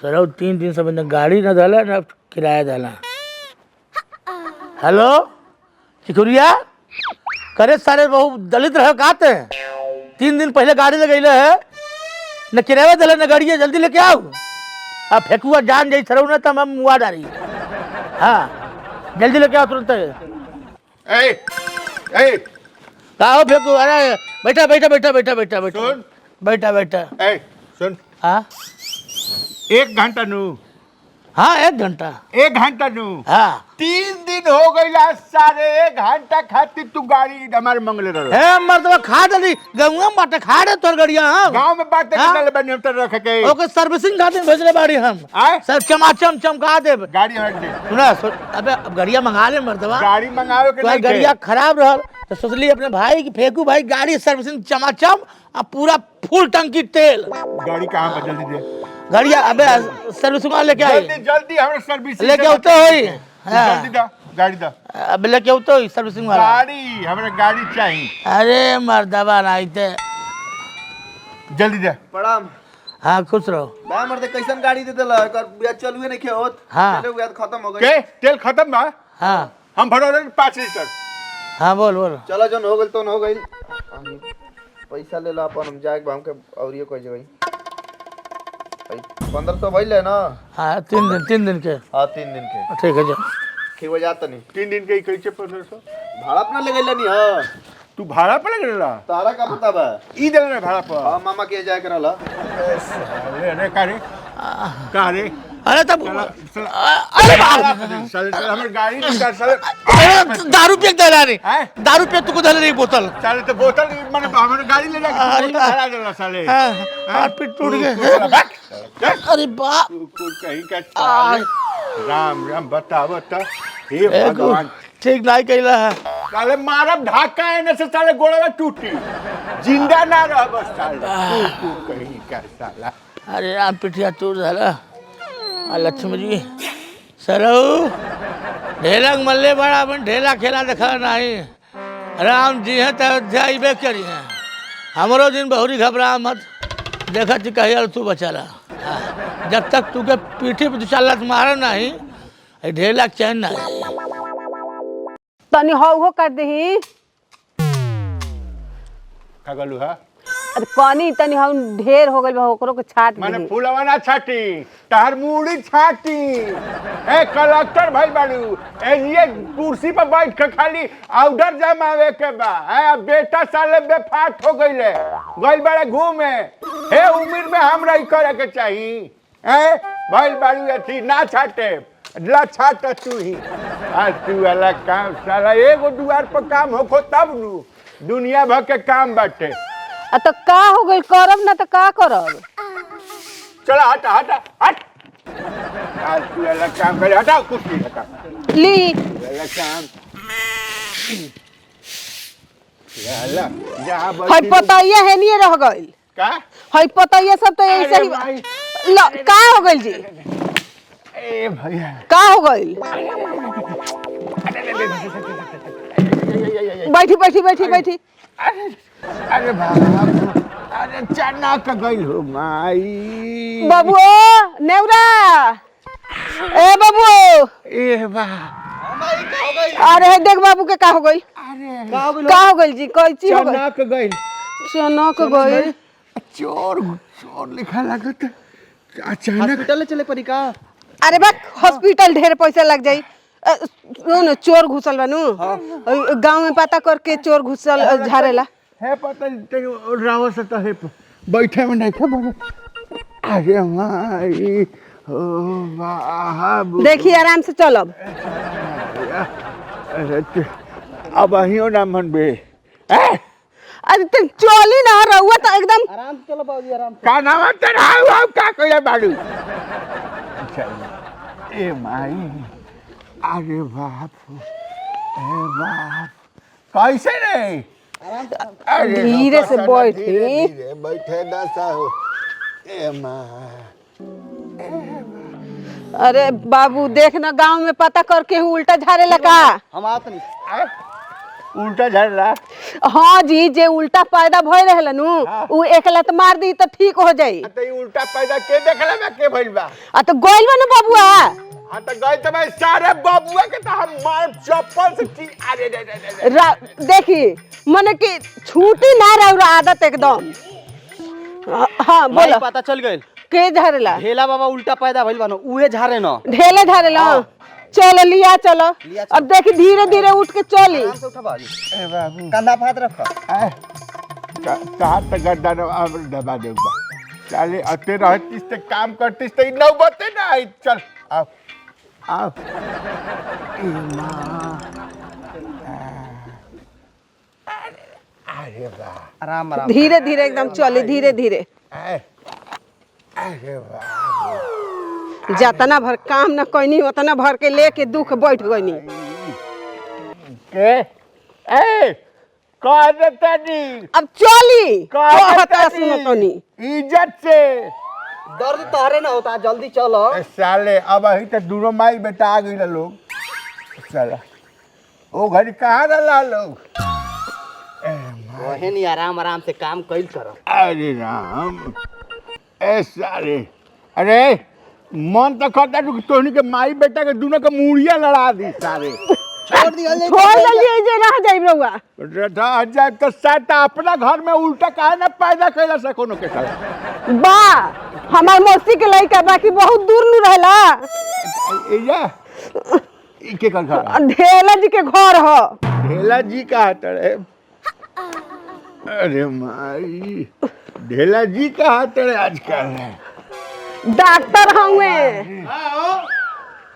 सर 3 दिन से न गाड़ी न डाला न किराया डाला। हेलो चिकुरिया करे सारे बहु दलित रह काते 3 दिन पहले गाड़ी लगैले है न किराया डाला न गाड़ी जल्दी लेके आओ। अब फेकुआ जान जाई सरऊ न तब हम मुआ डारी। हाँ जल्दी लेके आओ तुरंत। ए ए का हो फेकू? अरे बैठा बैठा बैठा बैठा बैठा बैठा सुन बैठा बैठा। ए सुन हाँ 1 घंटा नू हाँ 1 घंटा 1 घंटा नू हाँ 3 दिन हो गईला सारे 1 घंटा खातिर तू गाड़ी हमारे मंगले रह हे मर्दवा खा दली गंगा बाटे खा दे तोर गड़िया हम गांव में बात हाँ? करने बने हम तो रख के ओके सर्विसिंग खातिर भेजले बाड़ी हम आए सर चमाचम चमका दे। गाड़ी हट दे सुना अबे अब गड़िया मंगा ले मर्दवा। गाड़ी मंगावे के तो नहीं गड़िया खराब रहल तो सोचली अपने भाई की फेंकू भाई गाड़ी सर्विसिंग चमाचम और पूरा फुल टंकी तेल। गाड़ी कहां पर जल्दी दे गड़िया अबे सर्विसिंग लेके आई जल्दी जल्दी हमरा सर्विस लेके आते होई। जल्दी दा गाड़ी दा अब लेके आते होई सर्विसिंग वाला। गाड़ी हमरा गाड़ी चाहिए अरे मर्दवा नाइते जल्दी दे प्रणाम। हाँ खुश रहो। बा मर्दे कैसन गाड़ी दे देला एकर बिया चलुए नहीं होत। हाँ। चले हुआ खत्म हो गई। के तेल खत्म बा हाँ हम भरौले 5 लीटर हाँ बोल बोल। चलो जन हो गइल तो न हो गइल। पैसा ले ला अपन हम जाके बाम के और ये कोई जगह 1500 भइल है ना। हाँ 3 दिन के। हां 3 दिन के ठीक है जो ठीक हो जाता नहीं। 3 दिन के कैसे 1500 भाड़ा अपना ले गइल नहीं। हां तू भाड़ा पर लग रहा तारा का पता बा। ई दे रहा भाड़ा पर हां मामा के जाए करला। अरे का रे अरे तब अरे हमारे गाड़ी निकाल साले दारू पिए दे रही हैं? दारू पिए तुको दे रही बोतल। साले तो बोतल मैंने हमारे गाड़ी ले जाके अरे बोतल हरा देला साले हाथ पीट टूट गए। अरे बाप कुछ कहीं का राम राम बताओ तो हे भगवान ठीक नहीं कैला है। साले मारब ढाका है न से साले गोड़वा टूटी जिंदा ना रह बस साले तू कहीं का साला। अरे राम पिटिया टूट जाला लक्ष्मी जी सरऊ ढेलक मल्ले बड़ा अपन ढेला खेला देखा नहीं। राम जी हैं तो अयोध्या करी हैं हमरो दिन बहुरी घबरा मत देखा थी कही तू बचाला। जब तक तू के पीठी पे चल मारा नहीं ढेला चैन नहीं। तनी हो कर दही। का गलू है अरे पानी तनी हम ढेर हो गइल बा ओकरो के छाट माने दही। फूलवा ना छाटी तार मूड़ी छाटी ए कलेक्टर भाई बाड़ू ए ये कुर्सी पर बैठ के खाली ऑर्डर जमावे के बा ए बेटा साले बेफाट हो गइले गइल बड़े घूमे हे उम्र में हमरा ई करे के चाही ए भाई बाड़ू अथी ना छाटे ला छाट तू ही आ तू वाला काम साला एगो दुआर पर काम होखो तब नु दुनिया भर के काम बाटे आ तो का हो गइल करब ना तो का करब। चला हटा हटा हट आज तू वाला काम करे हटाओ कुर्सी हटा ली वाला काम याला जहाँ हई बैठी पतैया है नहीं रह गइल। का हई पतैया सब तो ऐसे अरे ही भाई का हो गइल जी ए भैया का हो गइल। बैठी बैठी बैठी बैठी। अरे बाप अरे चनक गइल हो माई बाबू नेवरा ए बाबू ए बा अरे देख बाबू के का हो गइल। अरे का हो गइल जी कोई चीज हो गइल। चनक गइल चनक गइल। चोर चोर लिखा लागत अचानक हॉस्पिटल चले पड़ी का। अरे बा हॉस्पिटल ढेर पैसा लग जाई। सुन चोर घुसल बानू गांव में पता करके चोर घुसल झारेला। है पता नहीं राव से तो है बैठे में नहीं था बोले अरे माई ओ बाबू देखी आराम से चलब। अरे अब अहियो ना मन बे अरे तुम चली ना रहुआ तो एकदम आराम से चलो बाबूजी आराम का नाम तेरा आओ का कइले बाड़ू ए माई अरे बाप ए बाप कैसे रे अरे धीरे से नौकर बैठी। धीरे धीरे बैठे दसा हो ए माँ अरे बाबू देख ना गांव में पता करके हूँ उल्टा झारेला का। हम आत नहीं। उल्टा झड़ला। हाँ जी, जे उल्टा पैदा भय रहल नु उ एक लत मार दी तो ठीक हो जाई। तो ये उल्टा पैदा के देखला बा के भइल बा? आ तो गोइल बा न बबुआ। हाँ तो गए तो भाई सारे बबुआ के तो हम मार चप्पल से अरे देखी मने कि छूटी ना रह आदत एकदम। हाँ बोलो। पता चल गइल के झरेला? ढेला बाबा उल्टा पैदा भइल बानो उहे झारे न। ढेले झरेला। चलो लिया चलो। अब देखी धीरे धीरे उठ के चली। आराम से उठा बाजी। ए बाबू कंधा पे हाथ रख। कहाँ तक गड्ढा दबा दे चले अते रहतीस ते काम करतीस ते नौबते ना आई। चल आओ आओ अरे वाह आराम आराम। धीरे धीरे एकदम चली धीरे धीरे। अरे वाह जतना भर काम न कैनी उतना भर के लेके दुख बैठ गईनी। के ए कह देता नी अब चली कहता कहता सुनतनी इज्जत से। दर्द तोहरे ना होता जल्दी चलो। ए साले अब अही तो दूरो माई बेटा आ गई लोग। साला ओ घड़ी कहाँ रहा लोग? वहे नहीं आराम आराम से काम कइल करो। अरे राम ए साले अरे मन तो करता तू तोहनी के माई बेटा के दोनों के मुड़िया लड़ा दी सारे। छोड़ दिया ले। छोड़ दलिए जे रह जाई रहुआ। रह जाए तो साटा अपना घर में उल्टा काहे ना पैदा कैला से कोनो के साला। बा हमार मौसी के लइका बाकी बहुत दूर नु रहला। एया इके कर घर ढेला जी के घर ह। ढेला जी का हटड़े। अरे माई ढेला जी का हटड़े आजकल डॉक्टर हउए।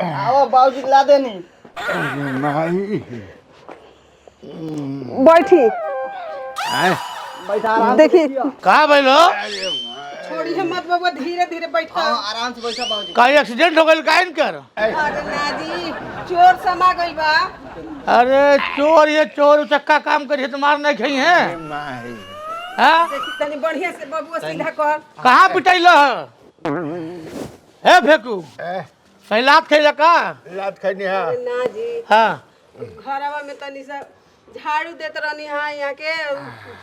आओ बाबूजी ला देनी। अरे माई बैठी बैठा आराम देखी कहाँ बैलो? छोड़ी मत बाबा धीरे धीरे बैठा। आराम से बैठा बाबूजी। कहीं एक्सीडेंट हो गई काहे कर? अरे नाजी चोर समा गइल बा। अरे चोर ये चोर चक्का काम करिए तो मार नहीं खई है। माई हाँ? देखी तनी बढ़िया से बबुआ सीधा कर। कहाँ पिटाइल है फेकू? कहीं लात खेल का? लात खैनी है। ना जी हाँ घरवा में तनी सा झाड़ू देत रहनी हां यहाँ के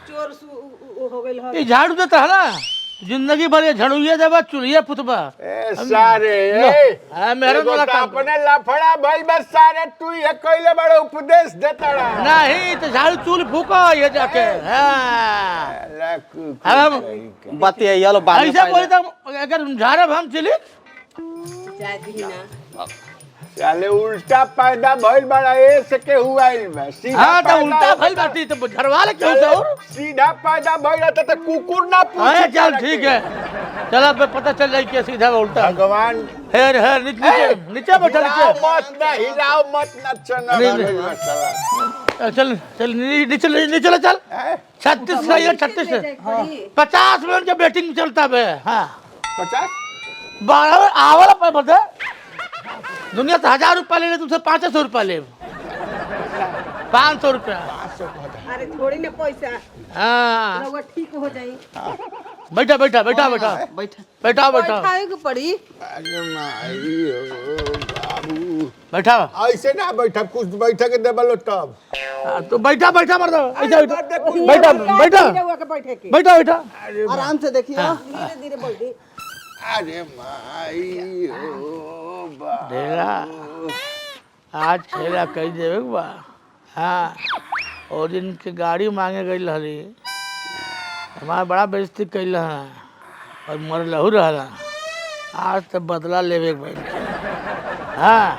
चोर हो गइल ह। ये झाड़ू देता है ना जिंदगी भर ये झाड़ूए देबा चूल्हे पुतबा। ए सारे हाँ मेरे एगो वाला तो काम अपने लफड़ा भइल बस सारे तू ये कइले बड़े उपदेश देता रहा। नहीं तो झाड़ू चूल फूको ये जाके। हाँ हम बतिया ये लो बाद में ऐसा बोले तो अगर झाड़ब हम चली जाय दी ना। साले उल्टा पैदा भइल बड़ा ऐसे के हुआ बा। सीधा हाँ तो पैदा उल्टा होता भइल बाटी तो झड़वा ले क्यों तो? सीधा पैदा भइल रहता तो कुकुर ना हाँ पूछे। चल ठीक है चल अब पता चल जाए कि सीधा उल्टा। भगवान हेर हेर नीचे नीचे बैठा हिलाओ नीचे। मत ना हिलाओ मत ना चना चल चल नीचे नीचे चल 36 का ये 36 50 मिनट का बैटिंग चलता है। हाँ 50 12 आवला पर बता दुनिया तो 1000 रुपया ले तुमसे 500 रुपया ले 500 रुपया। अरे थोड़ी ना पैसा हाँ रहुआ ठीक हो जाई। बैठा बैठा बैठा बैठा बैठा। बैठा बैठा बैठाए के पड़ी। अरे माई ओ बाबू बैठा। ऐसे ना बैठा कुछ बैठा के देबलो तब। तो बैठा बैठा मर दो ऐसा अरे बैठा बैठा रहुआ के बैठे के बैठा बैठा। आराम से देखिए। धीरे धीरे बैठी। अरे माई ओ बाबू ढेला आज खेला कही देवे के बा। हाँ और दिन के गाड़ी मांगे गई रही हमारा बड़ा बेइज्जती कैल है और मर लहू रहा। आज तो बदला लेवे के भाई। हाँ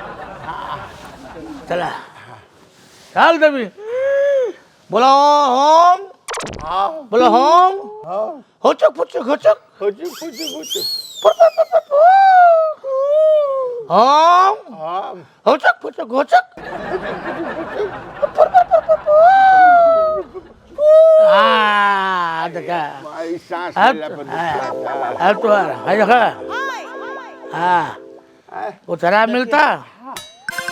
चला चल देवी बोलो होम बोलो होम होचक पुचक होचक होम होचक पुचक होचक। हाँ देखा माई सांस अब लेला पर अब तो है देखा। हाँ कुछ हरा मिलता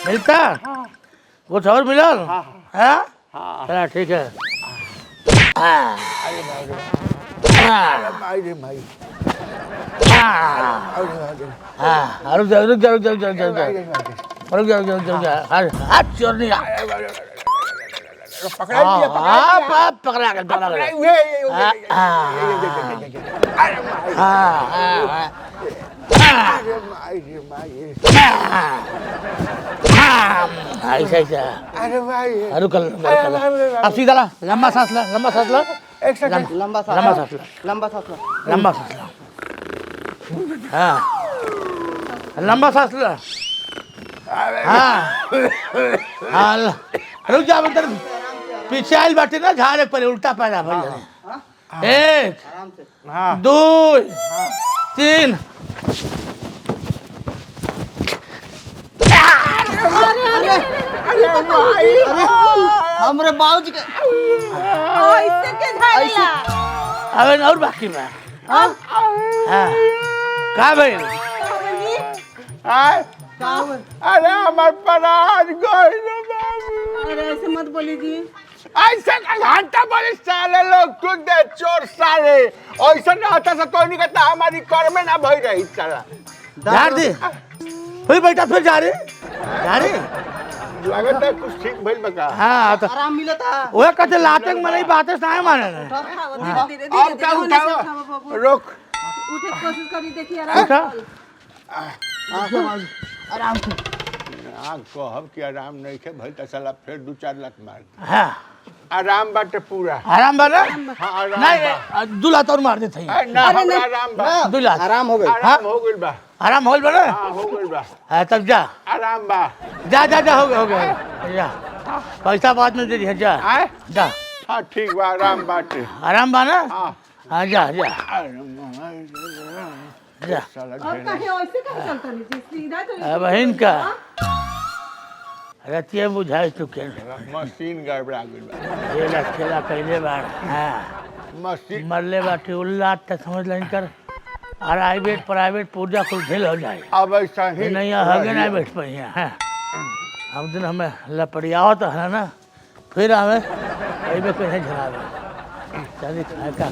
मिलता कुछ और मिलल। हाँ चला ठीक है। माई रे माई हाँ रुक जा रुक जा रुक जा रुक जा रुक जा रुक जा रुक जा रुक जा रुक जा। आज चोर नहीं पकड़ा दिया पकड़ा के पकड़ा अरे ऐसा ऐसा अरे भाई रुक अब सीधा ला लंबा सांस ला एक सेकंड लंबा सा लंबा सांस ला लंबा सा लंबा सांस ला हाँ लंबा सांस ला हाँ हाँ रुक जा अंदर पीछे आयल बाटे ना झाड़े पर उल्टा पैदा भइल एक आराम से हाँ 2 3 अरे भाई हमरे बाबूजी के ऐसे के झाड़ेला अबे और बाकी में हाँ का भइल अरे हमार पराज गइल बाबू अरे ऐसे मत बोली जी ऐसे घंटा बड़े साले लोग तू दे चोर साले ऐसा रहता से कोई नहीं कहता हमारी कर में ना भई रही साला झाड़ दे फिर बेटा फिर जा रहे लगता है कुछ ठीक भइल बका हाँ तो आराम मिलता वो कहते लाते मने बातें ना माने धीरे धीरे अब क्या उठाओ रोक उठे कोशिश करी देखिए उठा आराम से कहब कि आराम नहीं खे भइल त साला फिर 2-4 लाख मार हाँ आराम बाटे पूरा आराम बना हाँ आराम नहीं दूल्हा तोर मार देते हैं ना हमरा आराम बा दूल्हा आराम हो गई आराम हो गइल बा आराम होल बना हाँ हो गइल बा हाँ तब जा आराम बा जा जा जा हो गया जा पैसा बाद में दे दिया जा आए जा हाँ ठीक बा आराम बाटे आराम बना हाँ हाँ जा जा जा साला अब कहीं ऐसे कहीं चलता नहीं जी सीधा तो अब इनका रतिया बुझाई चुके मशीन गड़बड़ा गइल बा खेला खेला कैले बार हाँ मशीन मरले बाटे उल्ला तक समझ लें कर प्राइवेट पूर्जा कुल ढील हो जाए अब ऐसा ही नहीं हगे नहीं बैठ पाई हैं हम दिन हमें लपड़ियाओ तो है ना फिर हमें अबे कहीं झरावे चलिए खाए का